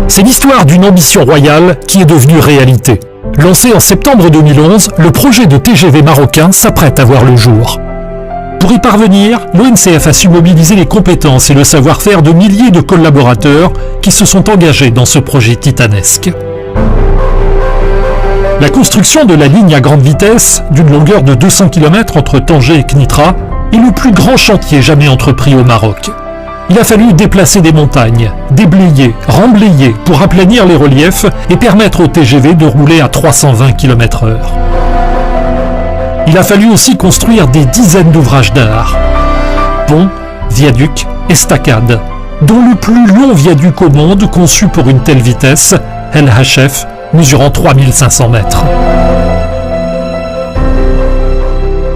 C'est l'histoire d'une ambition royale qui est devenue réalité. Lancé en septembre 2011, le projet de TGV marocain s'apprête à voir le jour. Pour y parvenir, l'ONCF a su mobiliser les compétences et le savoir-faire de milliers de collaborateurs qui se sont engagés dans ce projet titanesque. La construction de la ligne à grande vitesse, d'une longueur de 200 km entre Tanger et Knitra, est le plus grand chantier jamais entrepris au Maroc. Il a fallu déplacer des montagnes, déblayer, remblayer pour aplanir les reliefs et permettre au TGV de rouler à 320 km/h. Il a fallu aussi construire des dizaines d'ouvrages d'art. Ponts, viaducs, estacades, dont le plus long viaduc au monde conçu pour une telle vitesse, El Hachef, mesurant 3500 mètres.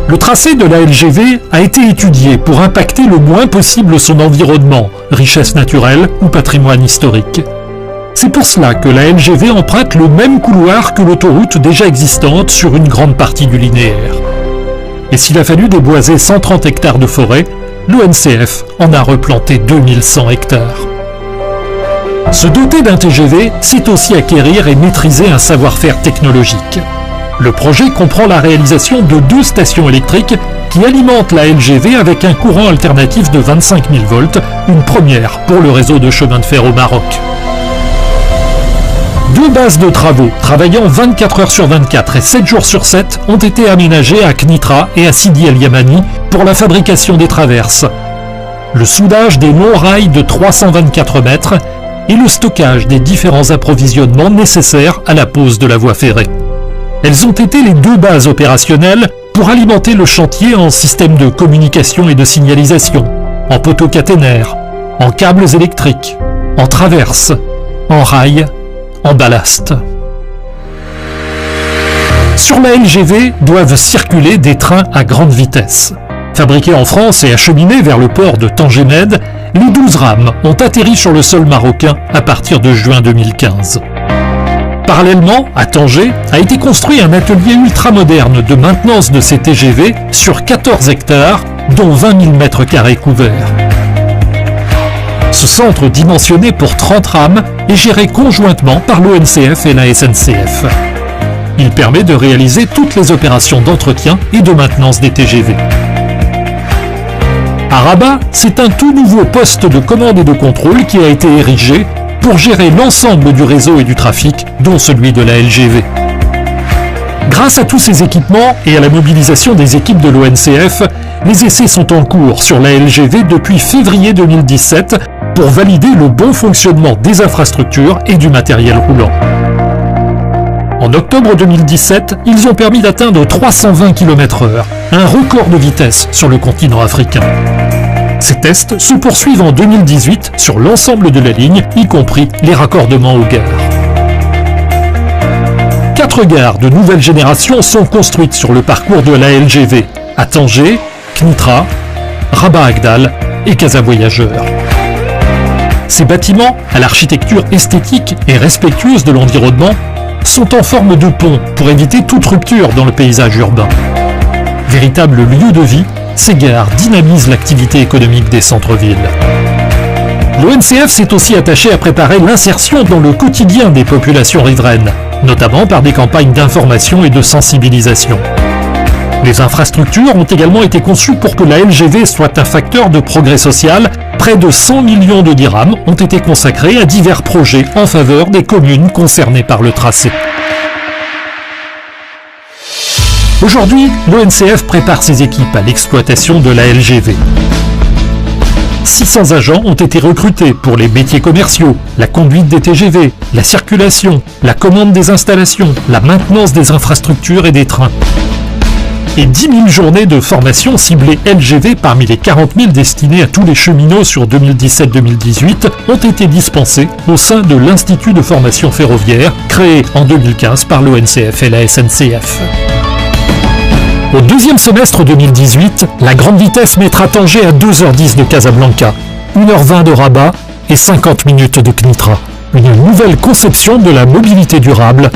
Le tracé de la LGV a été étudié pour impacter le moins possible son environnement, richesse naturelle ou patrimoine historique. C'est pour cela que la LGV emprunte le même couloir que l'autoroute déjà existante sur une grande partie du linéaire. Et s'il a fallu déboiser 130 hectares de forêt, l'ONCF en a replanté 2100 hectares. Se doter d'un TGV, c'est aussi acquérir et maîtriser un savoir-faire technologique. Le projet comprend la réalisation de 2 stations électriques qui alimentent la LGV avec un courant alternatif de 25 000 volts, une première pour le réseau de chemin de fer au Maroc. 2 bases de travaux, travaillant 24 heures sur 24 et 7 jours sur 7, ont été aménagées à Knitra et à Sidi El Yamani pour la fabrication des traverses, le soudage des longs rails de 324 mètres et le stockage des différents approvisionnements nécessaires à la pose de la voie ferrée. Elles ont été les 2 bases opérationnelles pour alimenter le chantier en système de communication et de signalisation, en poteaux caténaires, en câbles électriques, en traverses, en rails, en ballast. Sur la LGV doivent circuler des trains à grande vitesse. Fabriqués en France et acheminés vers le port de Tanger-Med, les 12 rames ont atterri sur le sol marocain à partir de juin 2015. Parallèlement, à Tanger, a été construit un atelier ultramoderne de maintenance de ces TGV sur 14 hectares, dont 20 000 m² couverts. Ce centre dimensionné pour 30 rames est géré conjointement par l'ONCF et la SNCF. Il permet de réaliser toutes les opérations d'entretien et de maintenance des TGV. À Rabat, c'est un tout nouveau poste de commande et de contrôle qui a été érigé pour gérer l'ensemble du réseau et du trafic, dont celui de la LGV. Grâce à tous ces équipements et à la mobilisation des équipes de l'ONCF, les essais sont en cours sur la LGV depuis février 2017 pour valider le bon fonctionnement des infrastructures et du matériel roulant. En octobre 2017, ils ont permis d'atteindre 320 km/h, un record de vitesse sur le continent africain. Ces tests se poursuivent en 2018 sur l'ensemble de la ligne, y compris les raccordements aux gares. 4 gares de nouvelle génération sont construites sur le parcours de la LGV, à Tanger, Knitra, Rabat Agdal et Casa Voyageurs. Ces bâtiments, à l'architecture esthétique et respectueuse de l'environnement, sont en forme de pont pour éviter toute rupture dans le paysage urbain. Véritable lieu de vie, ces gares dynamisent l'activité économique des centres-villes. L'ONCF s'est aussi attaché à préparer l'insertion dans le quotidien des populations riveraines, notamment par des campagnes d'information et de sensibilisation. Les infrastructures ont également été conçues pour que la LGV soit un facteur de progrès social. Près de 100 millions de dirhams ont été consacrés à divers projets en faveur des communes concernées par le tracé. Aujourd'hui, l'ONCF prépare ses équipes à l'exploitation de la LGV. 600 agents ont été recrutés pour les métiers commerciaux, la conduite des TGV, la circulation, la commande des installations, la maintenance des infrastructures et des trains. Et 10 000 journées de formation ciblées LGV parmi les 40 000 destinées à tous les cheminots sur 2017-2018 ont été dispensées au sein de l'Institut de formation ferroviaire créé en 2015 par l'ONCF et la SNCF. Au deuxième semestre 2018, la grande vitesse mettra Tanger à 2h10 de Casablanca, 1h20 de Rabat et 50 minutes de Knitra. Une nouvelle conception de la mobilité durable